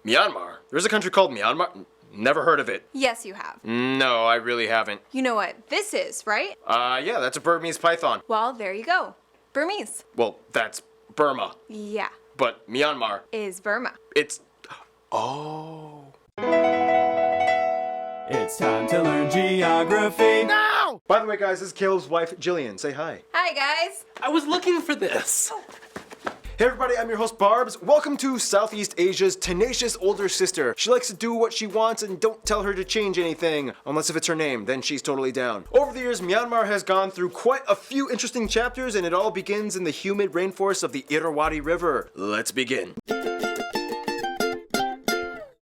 Myanmar? There's a country called Myanmar? Never heard of it. Yes, you have. No, I really haven't. You know what this is, right? Yeah, that's a Burmese python. Well, there you go. Burmese. Well, that's Burma. Yeah. But Myanmar. Is Burma. It's... Oh. It's time to learn geography. No! By the way, guys, this is Caleb's wife, Jillian. Say hi. Hi, guys. I was looking for this. Hey everybody, I'm your host Barbs. Welcome to Southeast Asia's tenacious older sister. She likes to do what she wants and don't tell her to change anything. Unless if it's her name, then she's totally down. Over the years, Myanmar has gone through quite a few interesting chapters, and it all begins in the humid rainforests of the Irrawaddy River. Let's begin.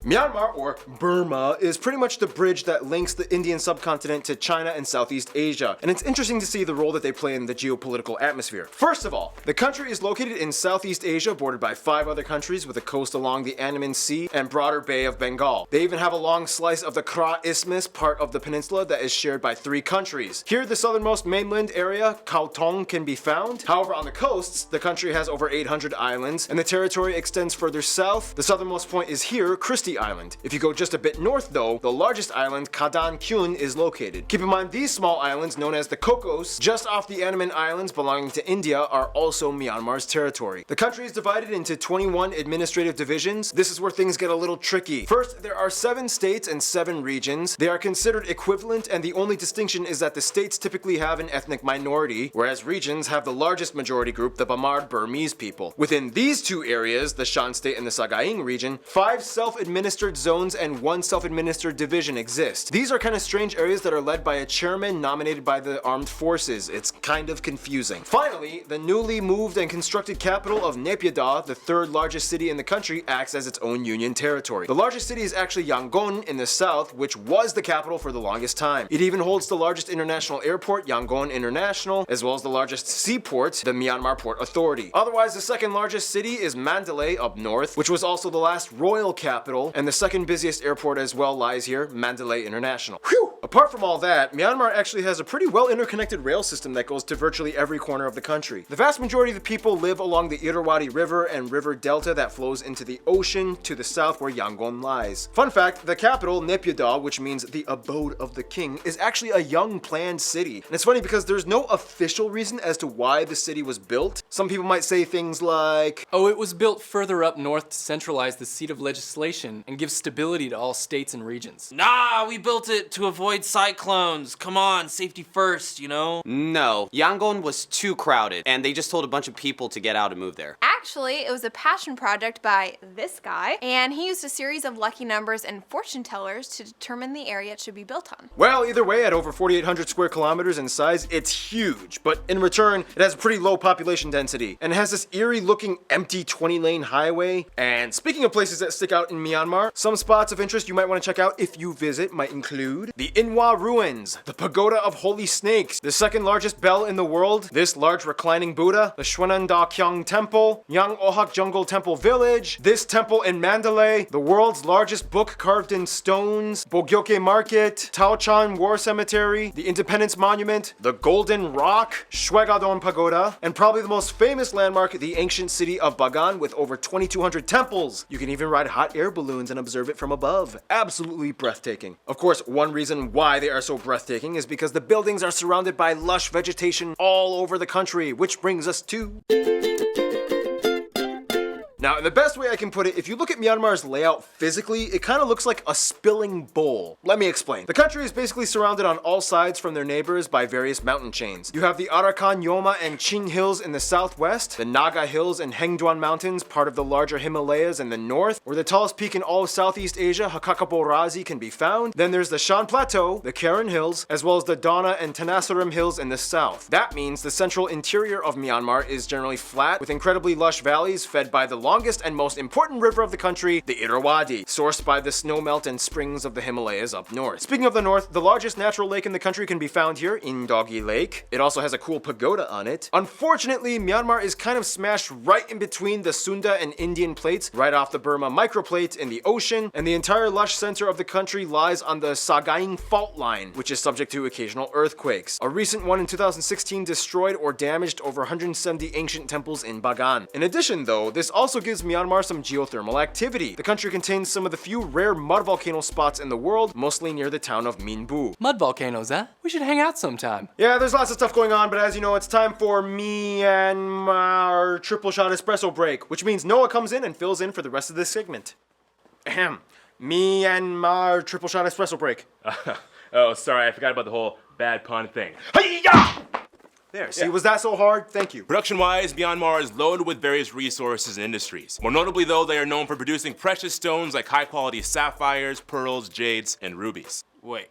Myanmar, or Burma, is pretty much the bridge that links the Indian subcontinent to China and Southeast Asia, and it's interesting to see the role that they play in the geopolitical atmosphere. First of all, the country is located in Southeast Asia, bordered by 5 other countries with a coast along the Andaman Sea and broader Bay of Bengal. They even have a long slice of the Kra Isthmus, part of the peninsula that is shared by 3 countries. Here, the southernmost mainland area, Kautong, can be found. However, on the coasts, the country has over 800 islands, and the territory extends further south. The southernmost point is here, Christie Island. If you go just a bit north though, the largest island, Kadan Kyun, is located. Keep in mind these small islands, known as the Cocos, just off the Andaman Islands belonging to India, are also Myanmar's territory. The country is divided into 21 administrative divisions. This is where things get a little tricky. First, there are 7 states and 7 regions. They are considered equivalent, and the only distinction is that the states typically have an ethnic minority, whereas regions have the largest majority group, the Bamar Burmese people. Within these 2 areas, the Shan State and the Sagaing region, 5 self-administered zones and 1 self-administered division exist. These are kind of strange areas that are led by a chairman nominated by the armed forces. It's kind of confusing. Finally, the newly moved and constructed capital of Naypyidaw, the 3rd largest city in the country, acts as its own union territory. The largest city is actually Yangon in the south, which was the capital for the longest time. It even holds the largest international airport, Yangon International, as well as the largest seaport, the Myanmar Port Authority. Otherwise, the 2nd largest city is Mandalay up north, which was also the last royal capital, and the 2nd busiest airport as well lies here, Mandalay International. Whew! Apart from all that, Myanmar actually has a pretty well interconnected rail system that goes to virtually every corner of the country. The vast majority of the people live along the Irrawaddy River and river delta that flows into the ocean to the south where Yangon lies. Fun fact, the capital, Naypyidaw, which means the abode of the king, is actually a young planned city. And it's funny because there's no official reason as to why the city was built. Some people might say things like, Oh, it was built further up north to centralize the seat of legislation and give stability to all states and regions. Nah, we built it to avoid cyclones. Come on, safety first, you know? No, Yangon was too crowded, and they just told a bunch of people to get out and move there. Actually, it was a passion project by this guy, and he used a series of lucky numbers and fortune tellers to determine the area it should be built on. well, either way, at over 4,800 square kilometers in size, it's huge, but in return, it has a pretty low population density, and it has this eerie looking empty 20-lane highway. And speaking of places that stick out in Myanmar, some spots of interest you might want to check out if you visit might include the Inwa Ruins, the Pagoda of Holy Snakes, the 2nd largest bell in the world, this large reclining Buddha, the Shwenan Da Kyang Temple, Yang Ohak Jungle Temple Village, this temple in Mandalay, the world's largest book carved in stones, Bogyoke Market, Taochan War Cemetery, the Independence Monument, the Golden Rock, Shwegadon Pagoda, and probably the most famous landmark, the ancient city of Bagan with over 2,200 temples. You can even ride hot air balloons and observe it from above. Absolutely breathtaking. Of course, one reason why they are so breathtaking is because the buildings are surrounded by lush vegetation all over the country, which brings us to... Now, in the best way I can put it, if you look at Myanmar's layout physically, it kind of looks like a spilling bowl. Let me explain. The country is basically surrounded on all sides from their neighbors by various mountain chains. You have the Arakan, Yoma, and Ching Hills in the southwest, the Naga Hills and Hengduan Mountains, part of the larger Himalayas in the north, where the tallest peak in all of Southeast Asia, Hakakaborazi, can be found. Then there's the Shan Plateau, the Karen Hills, as well as the Dana and Tenasserim Hills in the south. That means the central interior of Myanmar is generally flat, with incredibly lush valleys fed by the longest and most important river of the country, the Irrawaddy, sourced by the snowmelt and springs of the Himalayas up north. Speaking of the north, the largest natural lake in the country can be found here in Doggy Lake. It also has a cool pagoda on it. Unfortunately, Myanmar is kind of smashed right in between the Sunda and Indian plates, right off the Burma microplate in the ocean, and the entire lush center of the country lies on the Sagaing fault line, which is subject to occasional earthquakes. A recent one in 2016 destroyed or damaged over 170 ancient temples in Bagan. In addition though, this also also gives Myanmar some geothermal activity. The country contains some of the few rare mud volcano spots in the world, mostly near the town of Minbu. Mud volcanoes, huh? We should hang out sometime. Yeah, there's lots of stuff going on, but as you know, it's time for Myanmar triple shot espresso break, which means Noah comes in and fills in for the rest of this segment. Ahem. Myanmar triple shot espresso break. Oh, sorry, I forgot about the whole bad pun thing. There, see, was that so hard? Thank you. Production-wise, Myanmar is loaded with various resources and industries. More notably, though, they are known for producing precious stones like high-quality sapphires, pearls, jades, and rubies. Wait,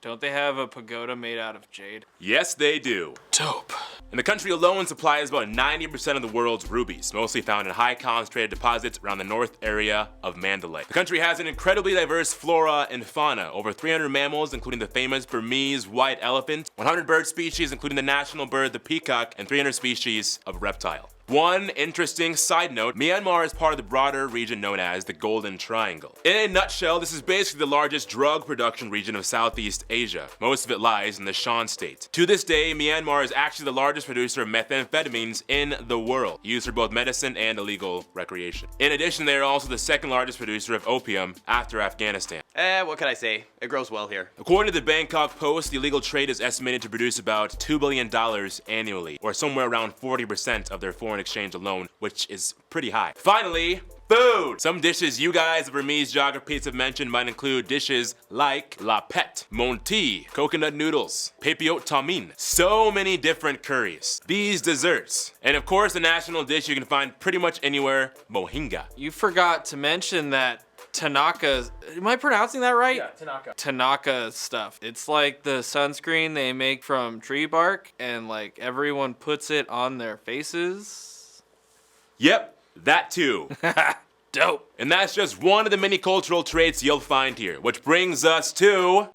don't they have a pagoda made out of jade? Yes, they do. Dope. And the country alone supplies about 90% of the world's rubies, mostly found in high concentrated deposits around the north area of Mandalay. The country has an incredibly diverse flora and fauna, over 300 mammals, including the famous Burmese white elephant, 100 bird species, including the national bird, the peacock, and 300 species of reptile. One interesting side note, Myanmar is part of the broader region known as the Golden Triangle. In a nutshell, this is basically the largest drug production region of Southeast Asia. Most of it lies in the Shan state. To this day, Myanmar is actually the largest producer of methamphetamines in the world, used for both medicine and illegal recreation. In addition, they are also the second largest producer of opium after Afghanistan. What can I say? It grows well here. According to the Bangkok Post, the illegal trade is estimated to produce about $2 billion annually, or somewhere around 40% of their foreign exchange alone, which is pretty high. Finally, food! Some dishes you guys of Burmese geographies have mentioned might include dishes like la pet, monti, coconut noodles, pepiot tamin, so many different curries, these desserts, and of course the national dish you can find pretty much anywhere, mohinga. You forgot to mention that Tanaka, am I pronouncing that right? Yeah, Tanaka. Tanaka stuff. It's like the sunscreen they make from tree bark and like everyone puts it on their faces. Yep, that too. Dope. And that's just one of the many cultural traits you'll find here, which brings us to...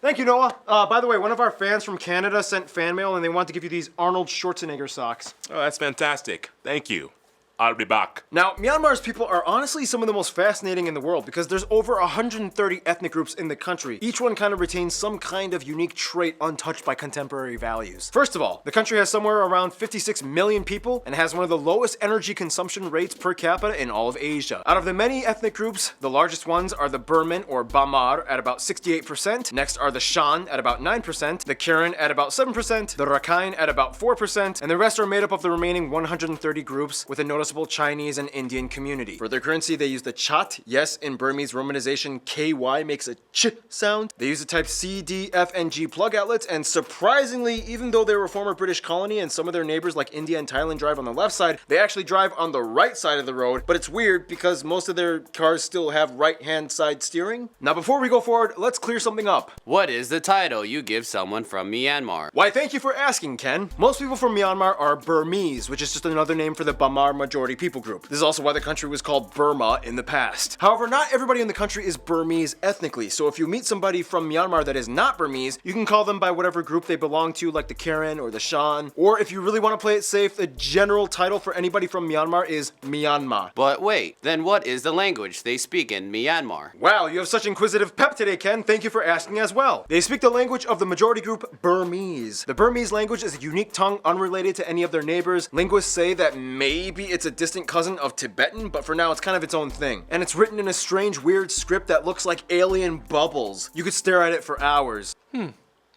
Thank you, Noah. By the way, one of our fans from Canada sent fan mail and they want to give you these Arnold Schwarzenegger socks. Oh, that's fantastic. Thank you. I'll be back. Now, Myanmar's people are honestly some of the most fascinating in the world because there's over 130 ethnic groups in the country. Each one kind of retains some kind of unique trait untouched by contemporary values. First of all, the country has somewhere around 56 million people and has one of the lowest energy consumption rates per capita in all of Asia. Out of the many ethnic groups, the largest ones are the Burman or Bamar at about 68%, next are the Shan at about 9%, the Karen at about 7%, the Rakhine at about 4%, and the rest are made up of the remaining 130 groups with a noticeable Chinese and Indian community. For their currency, they use the chat. Yes, in Burmese romanization, KY makes a ch sound. They use the type C, D, F, and G plug outlets, and surprisingly, even though they were a former British colony and some of their neighbors like India and Thailand drive on the left side, they actually drive on the right side of the road, but it's weird because most of their cars still have right-hand side steering. Now, before we go forward, let's clear something up. What is the title you give someone from Myanmar? Why, thank you for asking, Ken. Most people from Myanmar are Burmese, which is just another name for the Bamar majority people group. This is also why the country was called Burma in the past. However, not everybody in the country is Burmese ethnically, so if you meet somebody from Myanmar that is not Burmese, you can call them by whatever group they belong to, like the Karen or the Shan. Or if you really want to play it safe, the general title for anybody from Myanmar is Myanmar. But wait, then what is the language they speak in Myanmar? Wow, you have such inquisitive pep today, Ken. Thank you for asking as well. They speak the language of the majority group Burmese. The Burmese language is a unique tongue unrelated to any of their neighbors. Linguists say that maybe it's a distant cousin of Tibetan, but for now it's kind of its own thing. And it's written in a strange, weird script that looks like alien bubbles. You could stare at it for hours.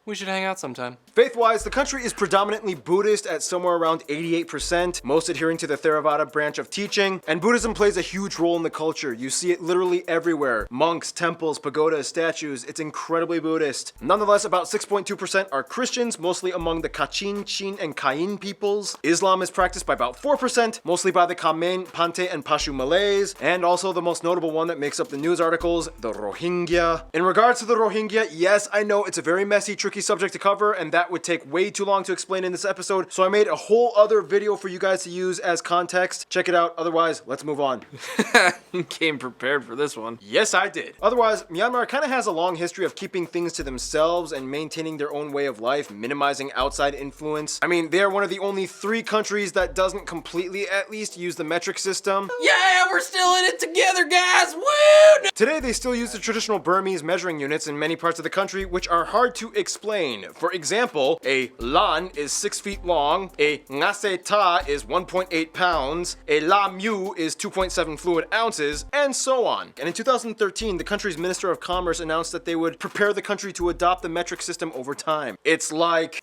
We should hang out sometime. Faith-wise, the country is predominantly Buddhist at somewhere around 88%, most adhering to the Theravada branch of teaching, and Buddhism plays a huge role in the culture. You see it literally everywhere. Monks, temples, pagodas, statues, it's incredibly Buddhist. Nonetheless, about 6.2% are Christians, mostly among the Kachin, Chin, and Kayin peoples. Islam is practiced by about 4%, mostly by the Kamen, Pante, and Pashu Malays, and also the most notable one that makes up the news articles, the Rohingya. In regards to the Rohingya, yes, I know it's a very messy, tricky subject to cover, and that would take way too long to explain in this episode, so I made a whole other video for you guys to use as context. Check it out. Otherwise, let's move on. Came prepared for this one. Yes, I did. Otherwise, Myanmar kind of has a long history of keeping things to themselves and maintaining their own way of life, minimizing outside influence. I mean, they are one of the only 3 countries that doesn't completely, at least, use the metric system. Yeah, we're still in it together, guys. Woo! Today, they still use the traditional Burmese measuring units in many parts of the country, which are hard to explain explain. For example, a lan is 6 feet long, a ngase ta is 1.8 pounds, a la mu is 2.7 fluid ounces, and so on. And in 2013, the country's Minister of Commerce announced that they would prepare the country to adopt the metric system over time. It's like...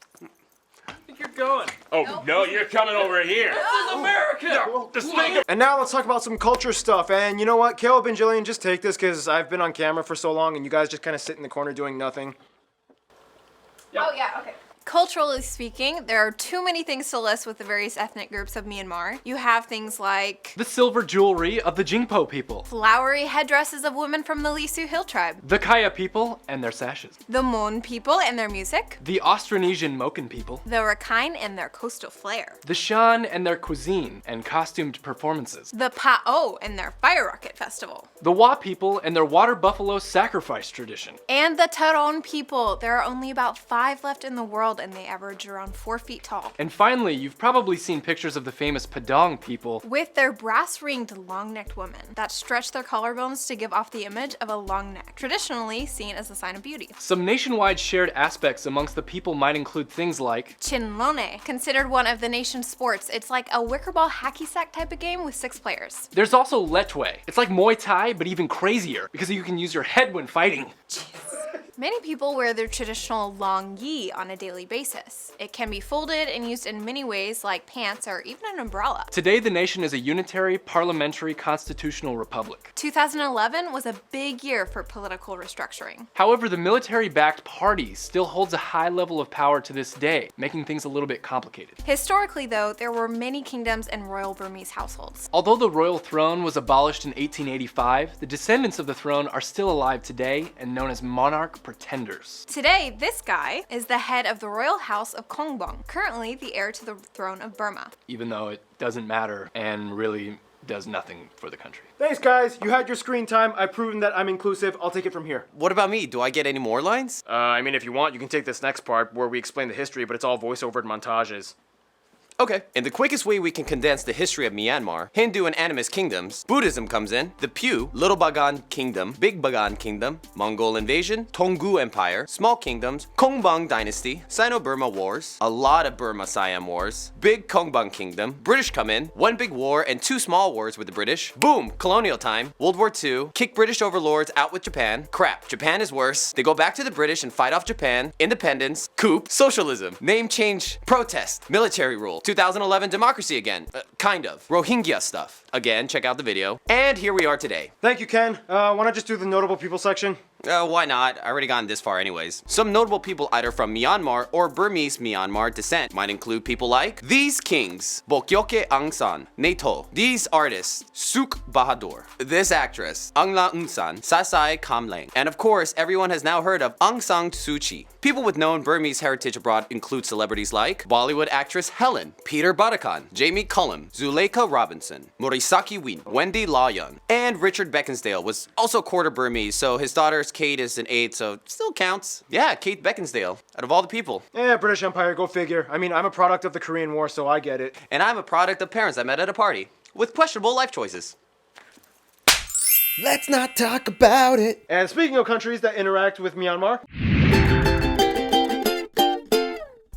You're going. Oh, no, you're coming over here. This is America. Just think of And now let's talk about some culture stuff. And you know what, Caleb and Jillian, just take this because I've been on camera for so long and you guys just kind of sit in the corner doing nothing. Oh, yeah, okay. Culturally speaking, there are too many things to list with the various ethnic groups of Myanmar. You have things like The silver jewelry of the Jingpo people, flowery headdresses of women from the Lisu Hill tribe, the Kaya people and their sashes, the Mon people and their music, the Austronesian Moken people, the Rakhine and their coastal flair, the Shan and their cuisine and costumed performances, the Pa'o and their fire rocket festival, the Wa people and their water buffalo sacrifice tradition, and the Taron people. There are only about 5 left in the world and they average around 4 feet tall. and finally, you've probably seen pictures of the famous Padang people, With their brass-ringed, long-necked women that stretch their collarbones to give off the image of a long neck, traditionally seen as a sign of beauty. Some nationwide shared aspects amongst the people might include things like Chinlone, considered one of the nation's sports. It's like a wicker ball hacky sack type of game with 6 players. there's also Letwe. It's like Muay Thai, but even crazier, because you can use your head when fighting. Many people wear their traditional long yi on a daily basis. It can be folded and used in many ways like pants or even an umbrella. Today, the nation is a unitary, parliamentary, constitutional republic. 2011 was a big year for political restructuring. However, the military-backed party still holds a high level of power to this day, making things a little bit complicated. Historically though, there were many kingdoms and royal Burmese households. Although the royal throne was abolished in 1885, the descendants of the throne are still alive today and known as monarch pretenders. Today, this guy is the head of the royal house of Kongbong, currently the heir to the throne of Burma. Even though it doesn't matter and really does nothing for the country. Thanks, guys. You had your screen time. I've proven that I'm inclusive. I'll take it from here. What about me? Do I get any more lines? I mean, if you want, you can take this next part where we explain the history, but it's all voiceover and montages. Okay. In the quickest way we can condense the history of Myanmar, Hindu and animist kingdoms, Buddhism comes in, the Pew, Little Bagan Kingdom, Big Bagan Kingdom, Mongol invasion, Tonggu Empire, small kingdoms, Kongbang Dynasty, Sino-Burma Wars, a lot of Burma-Siam Wars, Big Kongbang Kingdom, British come in, 1 big war and 2 small wars with the British, boom, colonial time, World War II, kick British overlords out with Japan, crap, Japan is worse, they go back to the British and fight off Japan, independence, coup, socialism, name change, protest, military rule, 2011 democracy again, kind of. Rohingya stuff. Again, check out the video. And here we are today. Thank you, Ken. Wanna just do the notable people section? Why not? I already gotten this far anyways. Some notable people either from Myanmar or Burmese Myanmar descent might include people like these kings, Bokyoke Aung San, Neto, these artists, Suk Bahadur, this actress, Angla Aung San, Sasai Kamlang, and of course, everyone has now heard of Aung San Suu Kyi. People with known Burmese heritage abroad include celebrities like Bollywood actress Helen, Peter Badakan, Jamie Cullum, Zuleika Robinson, Morisaki Win, Wendy Lawyun, and Richard Beckinsale was also quarter Burmese, so his daughter's Kate is an 8, so still counts. Yeah, Kate Beckinsale, out of all the people. Yeah, British Empire, go figure. I mean, I'm a product of the Korean War, so I get it. And I'm a product of parents I met at a party, with questionable life choices. Let's not talk about it. And speaking of countries that interact with Myanmar,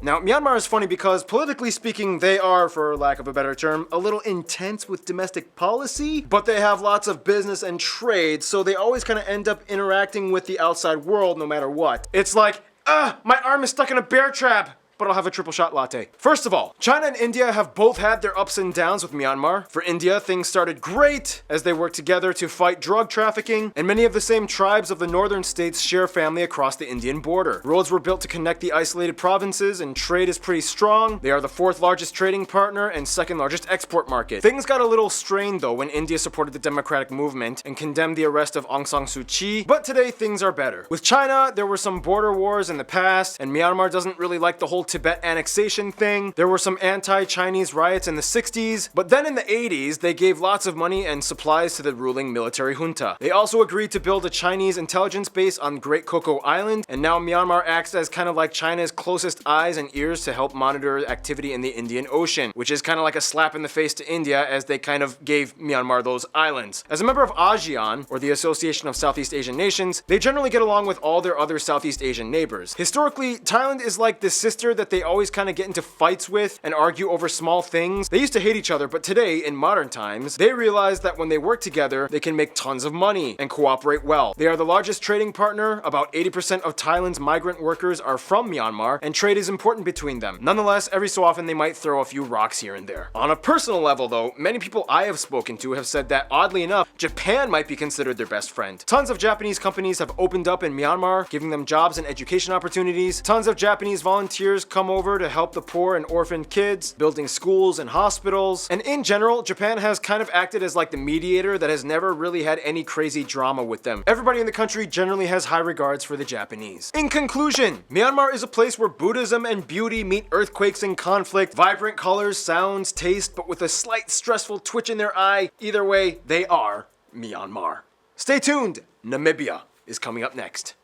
now, Myanmar is funny because, politically speaking, they are, for lack of a better term, a little intense with domestic policy, but they have lots of business and trade, so they always kind of end up interacting with the outside world no matter what. It's like, my arm is stuck in a bear trap, but I'll have a triple shot latte. First of all, China and India have both had their ups and downs with Myanmar. For India, things started great as they worked together to fight drug trafficking, and many of the same tribes of the northern states share family across the Indian border. Roads were built to connect the isolated provinces, and trade is pretty strong. They are the 4th largest trading partner and 2nd largest export market. Things got a little strained though when India supported the democratic movement and condemned the arrest of Aung San Suu Kyi, but today things are better. With China, there were some border wars in the past, and Myanmar doesn't really like the whole Tibet annexation thing. There were some anti-Chinese riots in the 60s, but then in the 80s, they gave lots of money and supplies to the ruling military junta. They also agreed to build a Chinese intelligence base on Great Cocoa Island, and now Myanmar acts as kind of like China's closest eyes and ears to help monitor activity in the Indian Ocean, which is kind of like a slap in the face to India as they kind of gave Myanmar those islands. As a member of ASEAN, or the Association of Southeast Asian Nations, they generally get along with all their other Southeast Asian neighbors. Historically, Thailand is like the sister that they always kind of get into fights with and argue over small things. They used to hate each other, but today, in modern times, they realize that when they work together, they can make tons of money and cooperate well. They are the largest trading partner. About 80% of Thailand's migrant workers are from Myanmar, and trade is important between them. Nonetheless, every so often they might throw a few rocks here and there. On a personal level though, many people I have spoken to have said that, oddly enough, Japan might be considered their best friend. Tons of Japanese companies have opened up in Myanmar, giving them jobs and education opportunities. Tons of Japanese volunteers come over to help the poor and orphaned kids, building schools and hospitals. And in general, Japan has kind of acted as like the mediator that has never really had any crazy drama with them. Everybody in the country generally has high regards for the Japanese. In conclusion, Myanmar is a place where Buddhism and beauty meet earthquakes and conflict, vibrant colors, sounds, taste, but with a slight stressful twitch in their eye. Either way, they are Myanmar. Stay tuned, Namibia is coming up next.